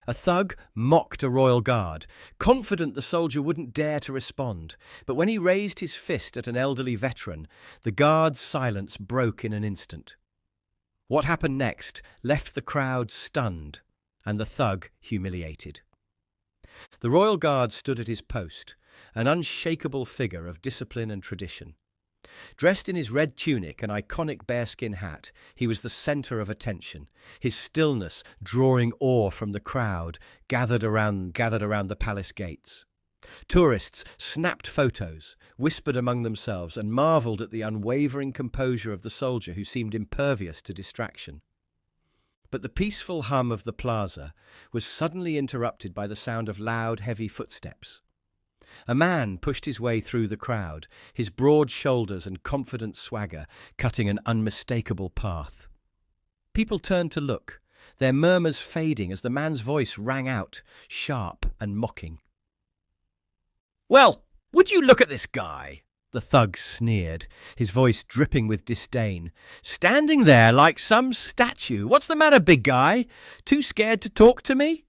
A thug mocked a royal guard, confident the soldier wouldn't dare to respond. But when he raised his fist at an elderly veteran, the guard's silence broke in an instant. What happened next left the crowd stunned and the thug humiliated. The royal guard stood at his post, an unshakable figure of discipline and tradition. Dressed in his red tunic and iconic bearskin hat, he was the centre of attention, his stillness drawing awe from the crowd gathered around the palace gates. Tourists snapped photos, whispered among themselves, and marvelled at the unwavering composure of the soldier who seemed impervious to distraction. But the peaceful hum of the plaza was suddenly interrupted by the sound of loud, heavy footsteps. A man pushed his way through the crowd, his broad shoulders and confident swagger cutting an unmistakable path. People turned to look, their murmurs fading as the man's voice rang out, sharp and mocking. "Well, would you look at this guy?" the thug sneered, his voice dripping with disdain. "Standing there like some statue. What's the matter, big guy? Too scared to talk to me?"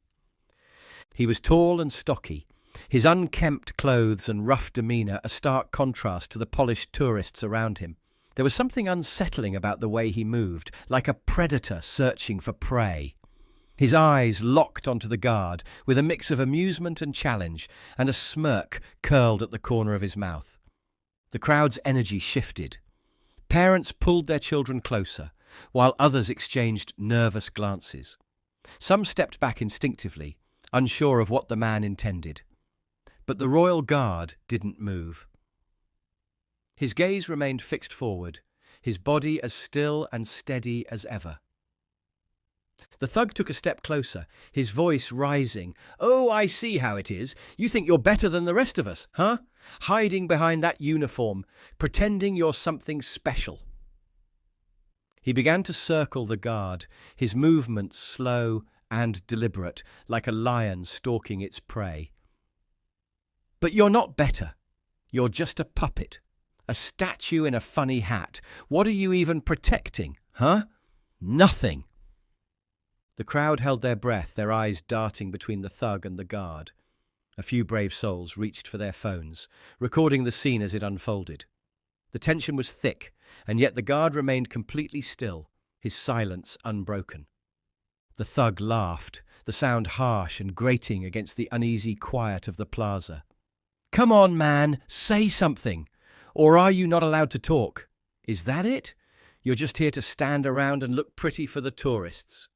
He was tall and stocky, his unkempt clothes and rough demeanour a stark contrast to the polished tourists around him. There was something unsettling about the way he moved, like a predator searching for prey. His eyes locked onto the guard, with a mix of amusement and challenge, and a smirk curled at the corner of his mouth. The crowd's energy shifted. Parents pulled their children closer, while others exchanged nervous glances. Some stepped back instinctively, unsure of what the man intended. But the royal guard didn't move. His gaze remained fixed forward, his body as still and steady as ever. The thug took a step closer, his voice rising. "Oh, I see how it is. You think you're better than the rest of us, huh? Hiding behind that uniform, pretending you're something special." He began to circle the guard, his movements slow and deliberate, like a lion stalking its prey. "But you're not better. You're just a puppet. A statue in a funny hat. What are you even protecting, huh? Nothing." The crowd held their breath, their eyes darting between the thug and the guard. A few brave souls reached for their phones, recording the scene as it unfolded. The tension was thick, and yet the guard remained completely still, his silence unbroken. The thug laughed, the sound harsh and grating against the uneasy quiet of the plaza. "Come on, man, say something. Or are you not allowed to talk? Is that it? You're just here to stand around and look pretty for the tourists."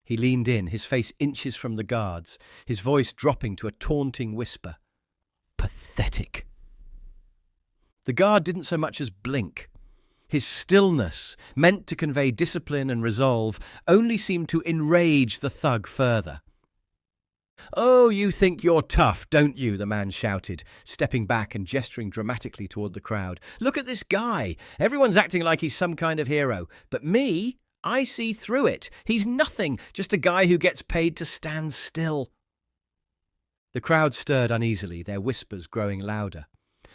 He leaned in, his face inches from the guards, his voice dropping to a taunting whisper. "Pathetic." The guard didn't so much as blink. His stillness, meant to convey discipline and resolve, only seemed to enrage the thug further. "Oh, you think you're tough, don't you?" the man shouted, stepping back and gesturing dramatically toward the crowd. "Look at this guy. Everyone's acting like he's some kind of hero. But me? I see through it. He's nothing, just a guy who gets paid to stand still." The crowd stirred uneasily, their whispers growing louder.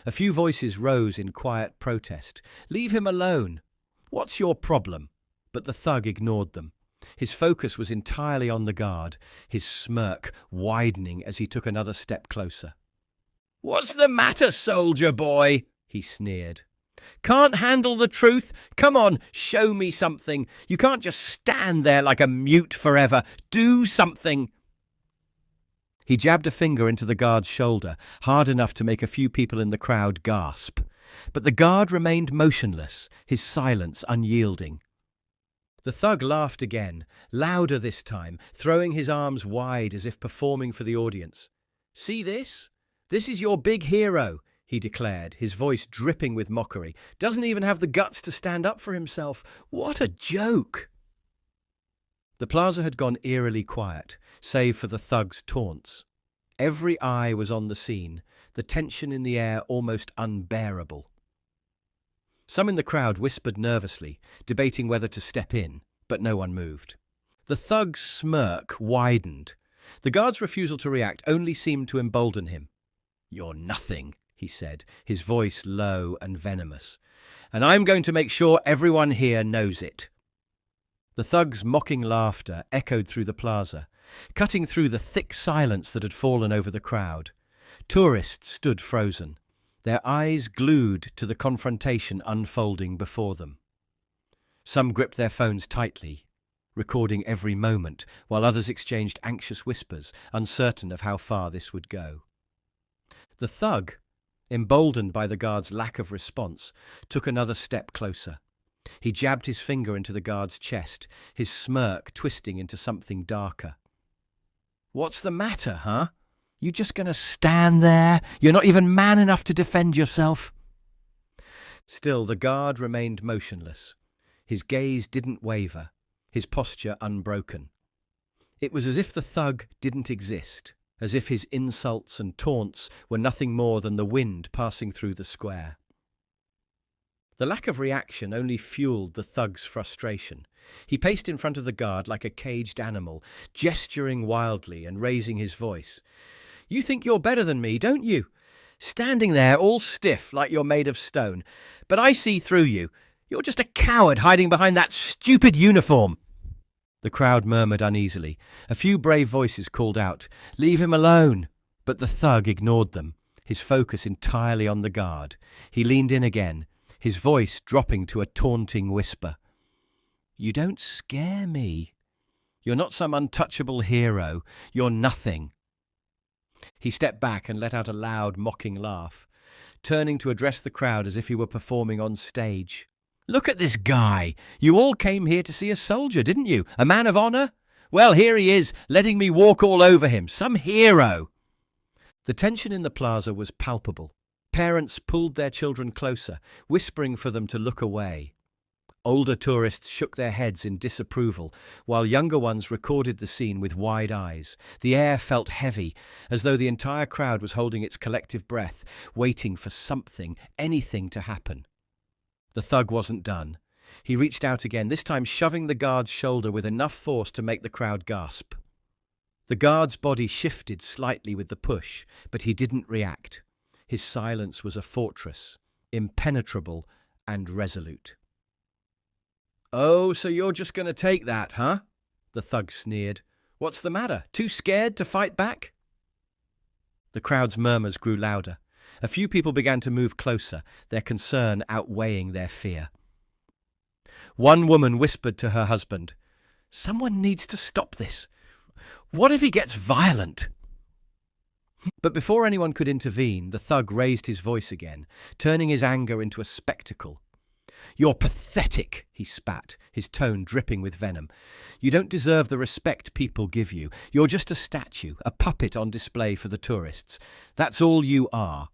A few voices rose in quiet protest. "Leave him alone. What's your problem?" But the thug ignored them. His focus was entirely on the guard, his smirk widening as he took another step closer. "What's the matter, soldier boy?" he sneered. "Can't handle the truth? Come on, show me something. You can't just stand there like a mute forever. Do something." He jabbed a finger into the guard's shoulder, hard enough to make a few people in the crowd gasp. But the guard remained motionless, his silence unyielding. The thug laughed again, louder this time, throwing his arms wide as if performing for the audience. "See this? This is your big hero," he declared, his voice dripping with mockery. "Doesn't even have the guts to stand up for himself. What a joke!" The plaza had gone eerily quiet, save for the thug's taunts. Every eye was on the scene, the tension in the air almost unbearable. Some in the crowd whispered nervously, debating whether to step in, but no one moved. The thug's smirk widened. The guard's refusal to react only seemed to embolden him. "You're nothing," he said, his voice low and venomous. "And I'm going to make sure everyone here knows it." The thug's mocking laughter echoed through the plaza, cutting through the thick silence that had fallen over the crowd. Tourists stood frozen, their eyes glued to the confrontation unfolding before them. Some gripped their phones tightly, recording every moment, while others exchanged anxious whispers, uncertain of how far this would go. The thug, emboldened by the guard's lack of response, took another step closer. He jabbed his finger into the guard's chest, his smirk twisting into something darker. "What's the matter, huh? You just gonna stand there? You're not even man enough to defend yourself?" Still, the guard remained motionless. His gaze didn't waver, his posture unbroken. It was as if the thug didn't exist, as if his insults and taunts were nothing more than the wind passing through the square. The lack of reaction only fueled the thug's frustration. He paced in front of the guard like a caged animal, gesturing wildly and raising his voice. "You think you're better than me, don't you? Standing there all stiff like you're made of stone. But I see through you. You're just a coward hiding behind that stupid uniform." The crowd murmured uneasily. A few brave voices called out, "Leave him alone!" But the thug ignored them, his focus entirely on the guard. He leaned in again, his voice dropping to a taunting whisper. "You don't scare me. You're not some untouchable hero. You're nothing." He stepped back and let out a loud, mocking laugh, turning to address the crowd as if he were performing on stage. "Look at this guy. You all came here to see a soldier, didn't you? A man of honor? Well, here he is, letting me walk all over him. Some hero." The tension in the plaza was palpable. Parents pulled their children closer, whispering for them to look away. Older tourists shook their heads in disapproval, while younger ones recorded the scene with wide eyes. The air felt heavy, as though the entire crowd was holding its collective breath, waiting for something, anything to happen. The thug wasn't done. He reached out again, this time shoving the guard's shoulder with enough force to make the crowd gasp. The guard's body shifted slightly with the push, but he didn't react. His silence was a fortress, impenetrable and resolute. "Oh, so you're just going to take that, huh?" The thug sneered. "What's the matter? Too scared to fight back?" The crowd's murmurs grew louder. A few people began to move closer, their concern outweighing their fear. One woman whispered to her husband, "Someone needs to stop this. What if he gets violent?" But before anyone could intervene, the thug raised his voice again, turning his anger into a spectacle. "You're pathetic," he spat, his tone dripping with venom. "You don't deserve the respect people give you. You're just a statue, a puppet on display for the tourists. That's all you are."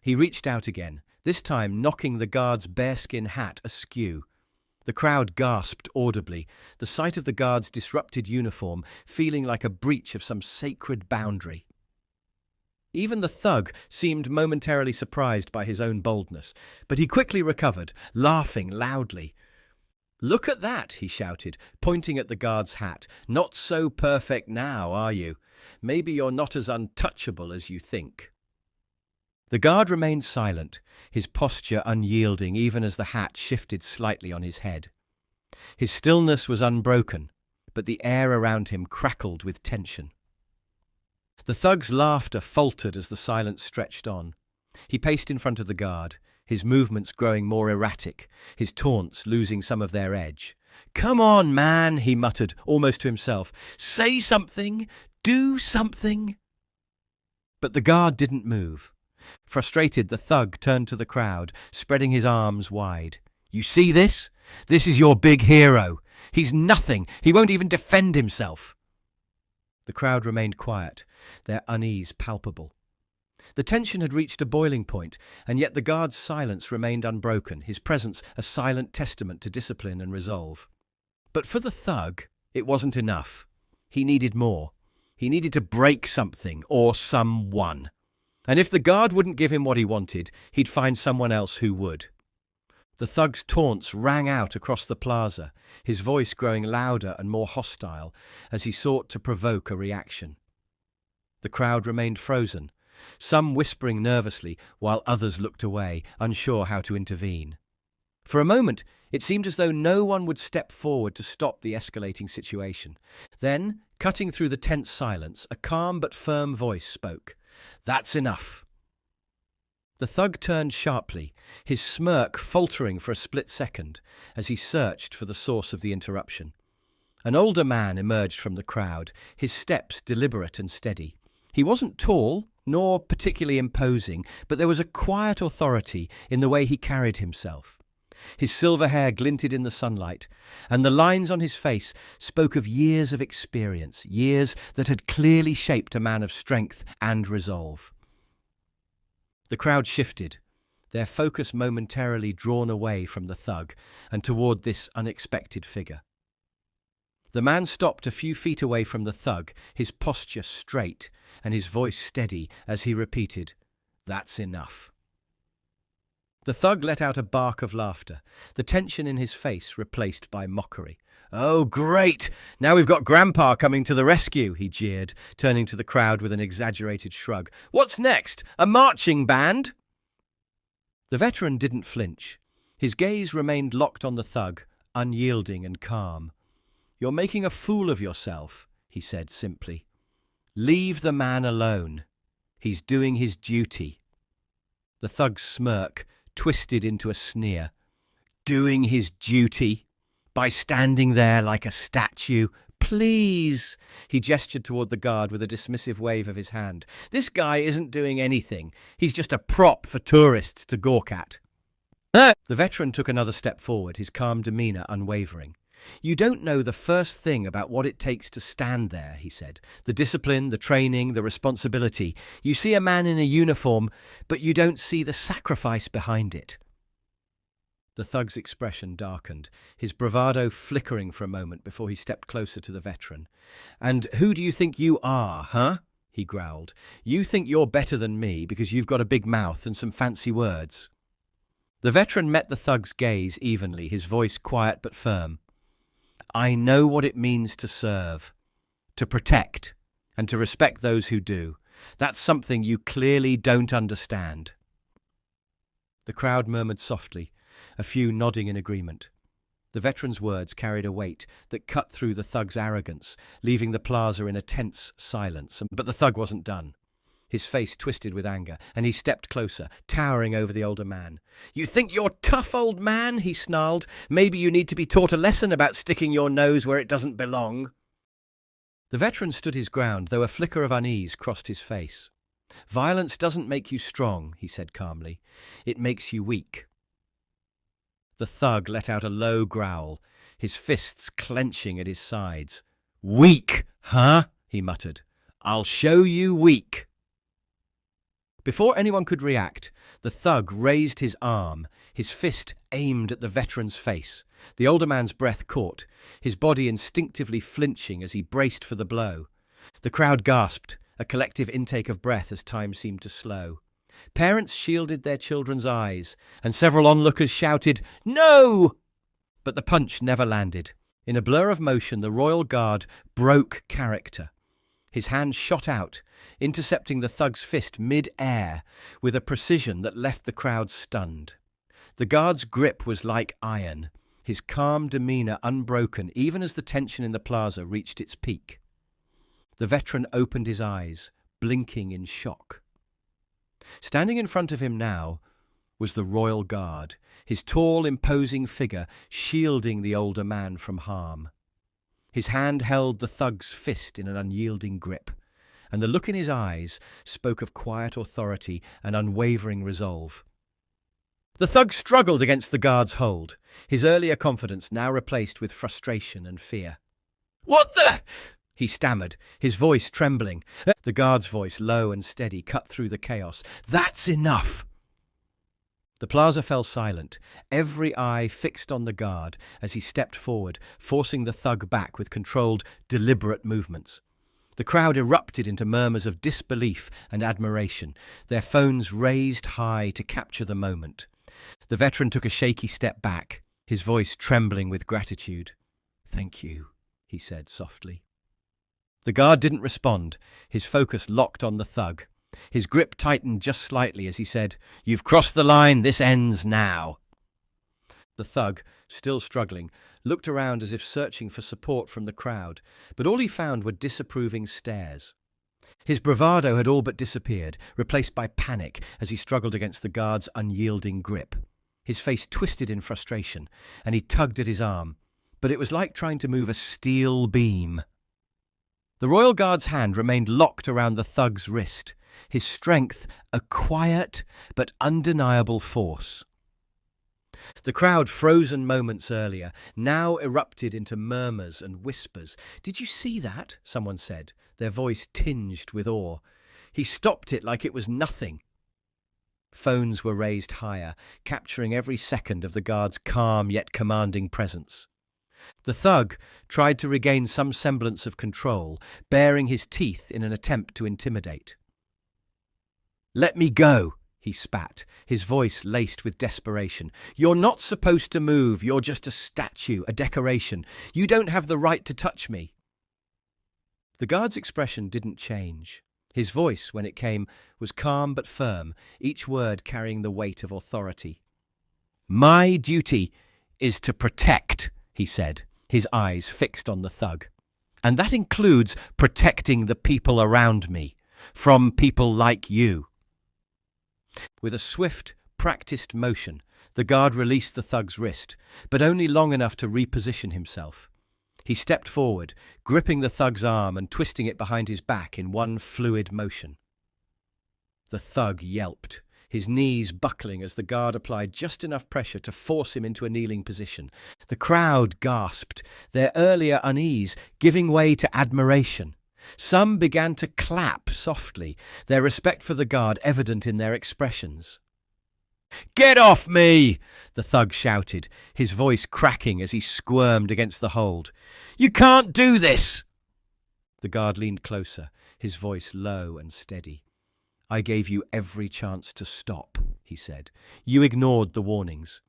He reached out again, this time knocking the guard's bearskin hat askew. The crowd gasped audibly, the sight of the guard's disrupted uniform feeling like a breach of some sacred boundary. Even the thug seemed momentarily surprised by his own boldness, but he quickly recovered, laughing loudly. "Look at that," he shouted, pointing at the guard's hat. "Not so perfect now, are you? Maybe you're not as untouchable as you think." The guard remained silent, his posture unyielding even as the hat shifted slightly on his head. His stillness was unbroken, but the air around him crackled with tension. The thug's laughter faltered as the silence stretched on. He paced in front of the guard, his movements growing more erratic, his taunts losing some of their edge. "Come on, man," he muttered, almost to himself. "Say something! Do something!" But the guard didn't move. Frustrated, the thug turned to the crowd, spreading his arms wide. "You see this? This is your big hero. He's nothing. He won't even defend himself." The crowd remained quiet, their unease palpable. The tension had reached a boiling point, and yet the guard's silence remained unbroken, his presence a silent testament to discipline and resolve. But for the thug, it wasn't enough. He needed more. He needed to break something or someone. And if the guard wouldn't give him what he wanted, he'd find someone else who would. The thug's taunts rang out across the plaza, his voice growing louder and more hostile as he sought to provoke a reaction. The crowd remained frozen, some whispering nervously while others looked away, unsure how to intervene. For a moment, it seemed as though no one would step forward to stop the escalating situation. Then, Cutting through the tense silence, a calm but firm voice spoke. "That's enough." The thug turned sharply, his smirk faltering for a split second as he searched for the source of the interruption. An older man emerged from the crowd, his steps deliberate and steady. He wasn't tall, nor particularly imposing, but there was a quiet authority in the way he carried himself. His silver hair glinted in the sunlight, and the lines on his face spoke of years of experience, years that had clearly shaped a man of strength and resolve. The crowd shifted, their focus momentarily drawn away from the thug and toward this unexpected figure. The man stopped a few feet away from the thug, his posture straight and his voice steady as he repeated, "That's enough." The thug let out a bark of laughter, the tension in his face replaced by mockery. "Oh, great! Now we've got Grandpa coming to the rescue," he jeered, turning to the crowd with an exaggerated shrug. "What's next? A marching band?" The veteran didn't flinch. His gaze remained locked on the thug, unyielding and calm. "You're making a fool of yourself," he said simply. "Leave the man alone. He's doing his duty." The thug's smirk twisted into a sneer. "Doing his duty? By standing there like a statue? Please!" He gestured toward the guard with a dismissive wave of his hand. "This guy isn't doing anything. He's just a prop for tourists to gawk at." The veteran took another step forward, his calm demeanor unwavering. "You don't know the first thing about what it takes to stand there," he said. "The discipline, the training, the responsibility. You see a man in a uniform, but you don't see the sacrifice behind it." The thug's expression darkened, his bravado flickering for a moment before he stepped closer to the veteran. "And who do you think you are, huh?" he growled. "You think you're better than me because you've got a big mouth and some fancy words." The veteran met the thug's gaze evenly, his voice quiet but firm. "I know what it means to serve, to protect, and to respect those who do. That's something you clearly don't understand." The crowd murmured softly, a few nodding in agreement. The veteran's words carried a weight that cut through the thug's arrogance, leaving the plaza in a tense silence. But the thug wasn't done. His face twisted with anger, and he stepped closer, towering over the older man. "You think you're tough, old man?" he snarled. "Maybe you need to be taught a lesson about sticking your nose where it doesn't belong." The veteran stood his ground, though a flicker of unease crossed his face. "Violence doesn't make you strong," he said calmly. "It makes you weak." The thug let out a low growl, his fists clenching at his sides. "Weak, huh?" he muttered. "I'll show you weak." Before anyone could react, the thug raised his arm, his fist aimed at the veteran's face. The older man's breath caught, his body instinctively flinching as he braced for the blow. The crowd gasped, a collective intake of breath as time seemed to slow. Parents shielded their children's eyes, and several onlookers shouted, "No!" But the punch never landed. In a blur of motion, the royal guard broke character. His hand shot out, intercepting the thug's fist mid-air with a precision that left the crowd stunned. The guard's grip was like iron, his calm demeanor unbroken even as the tension in the plaza reached its peak. The veteran opened his eyes, blinking in shock. Standing in front of him now was the royal guard, his tall, imposing figure shielding the older man from harm. His hand held the thug's fist in an unyielding grip, and the look in his eyes spoke of quiet authority and unwavering resolve. The thug struggled against the guard's hold, his earlier confidence now replaced with frustration and fear. "What the—" he stammered, his voice trembling. The guard's voice, low and steady, cut through the chaos. "That's enough!" The plaza fell silent, every eye fixed on the guard as he stepped forward, forcing the thug back with controlled, deliberate movements. The crowd erupted into murmurs of disbelief and admiration, their phones raised high to capture the moment. The veteran took a shaky step back, his voice trembling with gratitude. "Thank you," he said softly. The guard didn't respond, his focus locked on the thug. His grip tightened just slightly as he said, "You've crossed the line, this ends now." The thug, still struggling, looked around as if searching for support from the crowd, but all he found were disapproving stares. His bravado had all but disappeared, replaced by panic as he struggled against the guard's unyielding grip. His face twisted in frustration, and he tugged at his arm, but it was like trying to move a steel beam. The royal guard's hand remained locked around the thug's wrist, his strength a quiet but undeniable force. The crowd, frozen moments earlier, now erupted into murmurs and whispers. "Did you see that?" someone said, their voice tinged with awe. "He stopped it like it was nothing." Phones were raised higher, capturing every second of the guard's calm yet commanding presence. The thug tried to regain some semblance of control, baring his teeth in an attempt to intimidate. "Let me go," he spat, his voice laced with desperation. "You're not supposed to move. You're just a statue, a decoration. You don't have the right to touch me." The guard's expression didn't change. His voice, when it came, was calm but firm, each word carrying the weight of authority. "My duty is to protect," he said, his eyes fixed on the thug. "And that includes protecting the people around me, from people like you." With a swift, practiced motion, the guard released the thug's wrist, but only long enough to reposition himself. He stepped forward, gripping the thug's arm and twisting it behind his back in one fluid motion. The thug yelped, his knees buckling as the guard applied just enough pressure to force him into a kneeling position. The crowd gasped, their earlier unease giving way to admiration. Some began to clap softly, their respect for the guard evident in their expressions. "Get off me!" the thug shouted, his voice cracking as he squirmed against the hold. "You can't do this!" The guard leaned closer, his voice low and steady. "I gave you every chance to stop," he said. "You ignored the warnings.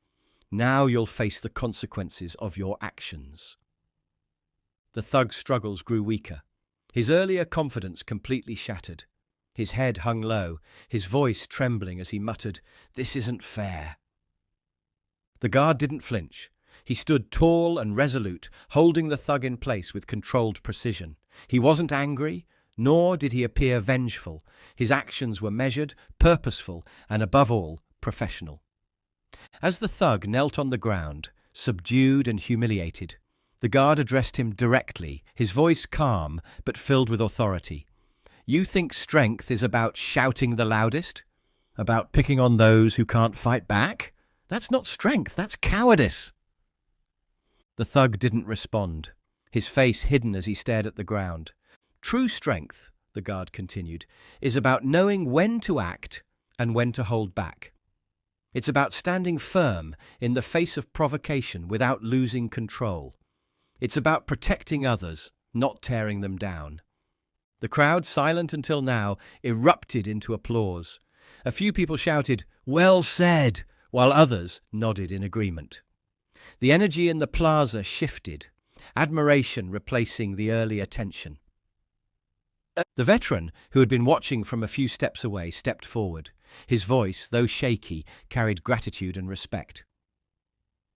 Now you'll face the consequences of your actions." The thug's struggles grew weaker, his earlier confidence completely shattered. His head hung low, his voice trembling as he muttered, "This isn't fair." The guard didn't flinch. He stood tall and resolute, holding the thug in place with controlled precision. He wasn't angry, nor did he appear vengeful. His actions were measured, purposeful, and above all, professional. As the thug knelt on the ground, subdued and humiliated, the guard addressed him directly, his voice calm but filled with authority. "You think strength is about shouting the loudest? About picking on those who can't fight back? That's not strength, that's cowardice." The thug didn't respond, his face hidden as he stared at the ground. "True strength," the guard continued, "is about knowing when to act and when to hold back. It's about standing firm in the face of provocation without losing control. It's about protecting others, not tearing them down." The crowd, silent until now, erupted into applause. A few people shouted, "Well said," while others nodded in agreement. The energy in the plaza shifted, admiration replacing the earlier tension. The veteran, who had been watching from a few steps away, stepped forward. His voice, though shaky, carried gratitude and respect.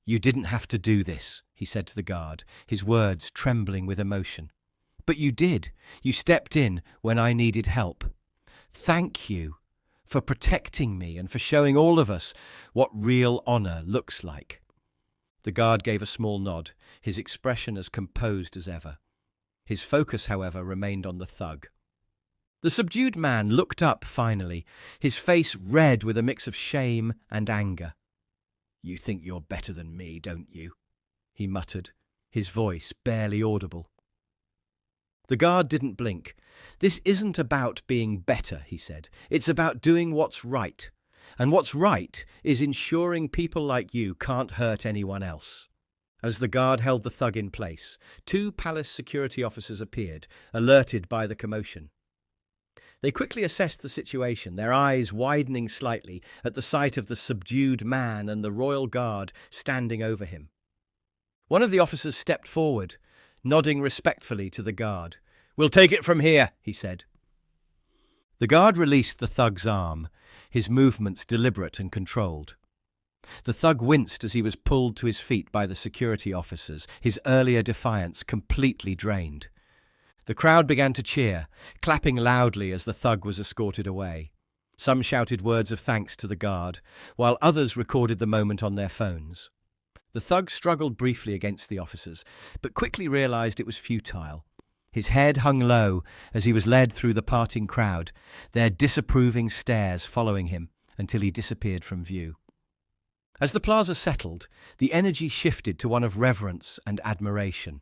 "You didn't have to do this," he said to the guard, his words trembling with emotion. "But you did. You stepped in when I needed help. Thank you for protecting me and for showing all of us what real honor looks like." The guard gave a small nod, his expression as composed as ever. His focus, however, remained on the thug. The subdued man looked up finally, his face red with a mix of shame and anger. "You think you're better than me, don't you?" he muttered, his voice barely audible. The guard didn't blink. "This isn't about being better," he said. "It's about doing what's right. And what's right is ensuring people like you can't hurt anyone else." As the guard held the thug in place, 2 palace security officers appeared, alerted by the commotion. They quickly assessed the situation, their eyes widening slightly at the sight of the subdued man and the royal guard standing over him. One of the officers stepped forward, nodding respectfully to the guard. "We'll take it from here," he said. The guard released the thug's arm, his movements deliberate and controlled. The thug winced as he was pulled to his feet by the security officers, his earlier defiance completely drained. The crowd began to cheer, clapping loudly as the thug was escorted away. Some shouted words of thanks to the guard, while others recorded the moment on their phones. The thug struggled briefly against the officers, but quickly realized it was futile. His head hung low as he was led through the parting crowd, their disapproving stares following him until he disappeared from view. As the plaza settled, the energy shifted to one of reverence and admiration.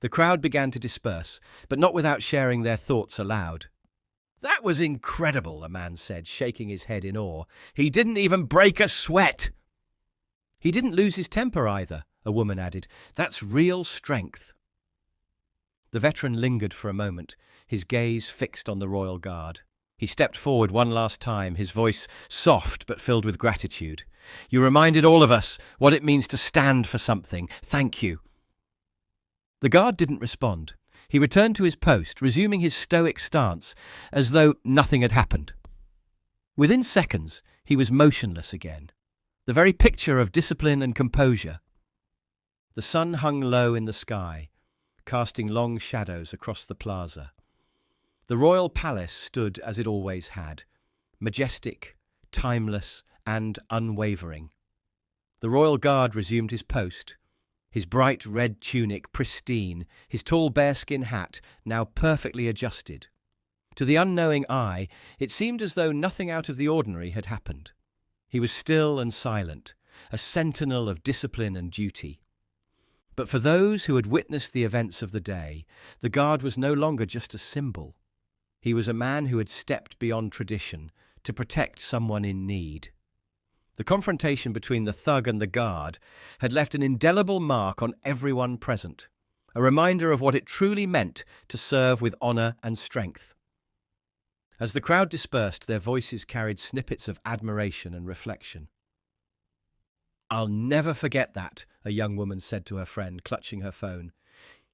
The crowd began to disperse, but not without sharing their thoughts aloud. "That was incredible," a man said, shaking his head in awe. "He didn't even break a sweat." "He didn't lose his temper either," a woman added. "That's real strength." The veteran lingered for a moment, his gaze fixed on the royal guard. He stepped forward one last time, his voice soft but filled with gratitude. "You reminded all of us what it means to stand for something. Thank you." The guard didn't respond. He returned to his post, resuming his stoic stance, as though nothing had happened. Within seconds, he was motionless again, the very picture of discipline and composure. The sun hung low in the sky, casting long shadows across the plaza. The royal palace stood as it always had, majestic, timeless, and unwavering. The royal guard resumed his post, his bright red tunic pristine, his tall bearskin hat now perfectly adjusted. To the unknowing eye, it seemed as though nothing out of the ordinary had happened. He was still and silent, a sentinel of discipline and duty. But for those who had witnessed the events of the day, the guard was no longer just a symbol. He was a man who had stepped beyond tradition to protect someone in need. The confrontation between the thug and the guard had left an indelible mark on everyone present, a reminder of what it truly meant to serve with honor and strength. As the crowd dispersed, their voices carried snippets of admiration and reflection. "I'll never forget that," a young woman said to her friend, clutching her phone.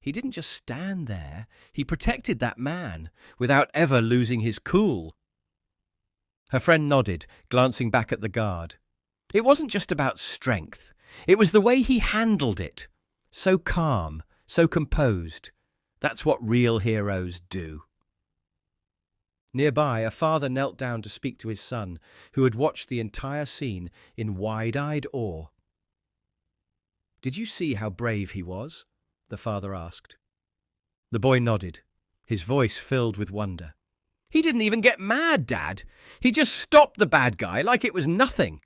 "He didn't just stand there, he protected that man without ever losing his cool." Her friend nodded, glancing back at the guard. It wasn't just about strength. It was the way he handled it. So calm, so composed. That's what real heroes do. Nearby, a father knelt down to speak to his son, who had watched the entire scene in wide-eyed awe. "Did you see how brave he was?" the father asked. The boy nodded, his voice filled with wonder. "He didn't even get mad, Dad. He just stopped the bad guy like it was nothing."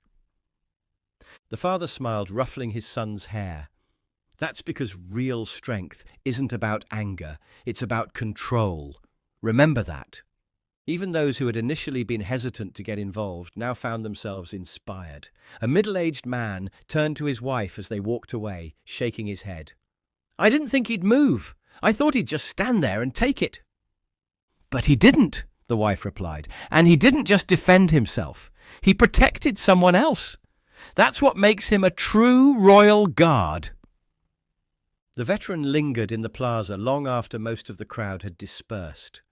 The father smiled, ruffling his son's hair. "That's because real strength isn't about anger, it's about control. Remember that." Even those who had initially been hesitant to get involved now found themselves inspired. A middle-aged man turned to his wife as they walked away, shaking his head. "I didn't think he'd move. I thought he'd just stand there and take it." "But he didn't," the wife replied. "And he didn't just defend himself. He protected someone else. That's what makes him a true royal guard." The veteran lingered in the plaza long after most of the crowd had dispersed.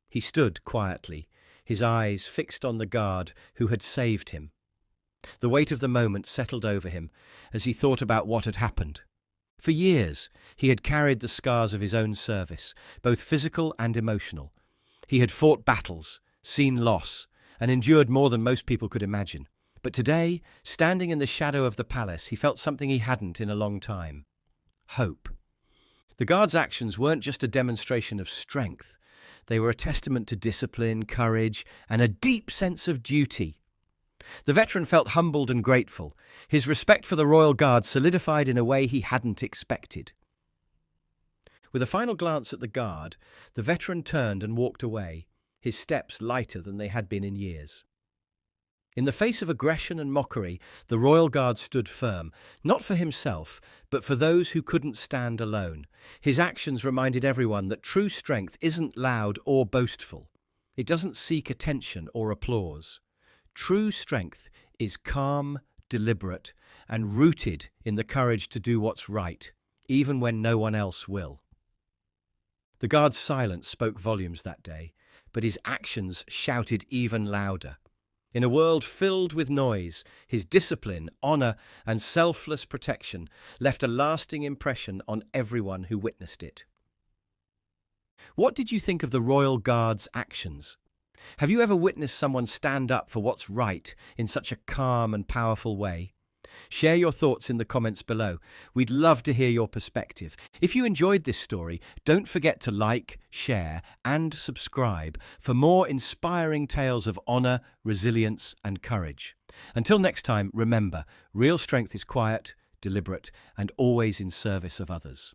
He stood quietly, his eyes fixed on the guard who had saved him. The weight of the moment settled over him as he thought about what had happened. For years, he had carried the scars of his own service, both physical and emotional. He had fought battles, seen loss, and endured more than most people could imagine. But today, standing in the shadow of the palace, he felt something he hadn't in a long time. Hope. The guard's actions weren't just a demonstration of strength. They were a testament to discipline, courage, and a deep sense of duty. The veteran felt humbled and grateful. His respect for the royal guard solidified in a way he hadn't expected. With a final glance at the guard, the veteran turned and walked away, his steps lighter than they had been in years. In the face of aggression and mockery, the royal guard stood firm, not for himself, but for those who couldn't stand alone. His actions reminded everyone that true strength isn't loud or boastful. It doesn't seek attention or applause. True strength is calm, deliberate, and rooted in the courage to do what's right, even when no one else will. The guard's silence spoke volumes that day, but his actions shouted even louder. In a world filled with noise, his discipline, honour, and selfless protection left a lasting impression on everyone who witnessed it. What did you think of the royal guard's actions? Have you ever witnessed someone stand up for what's right in such a calm and powerful way? Share your thoughts in the comments below. We'd love to hear your perspective. If you enjoyed this story, don't forget to like, share, and subscribe for more inspiring tales of honour, resilience, and courage. Until next time, remember, real strength is quiet, deliberate, and always in service of others.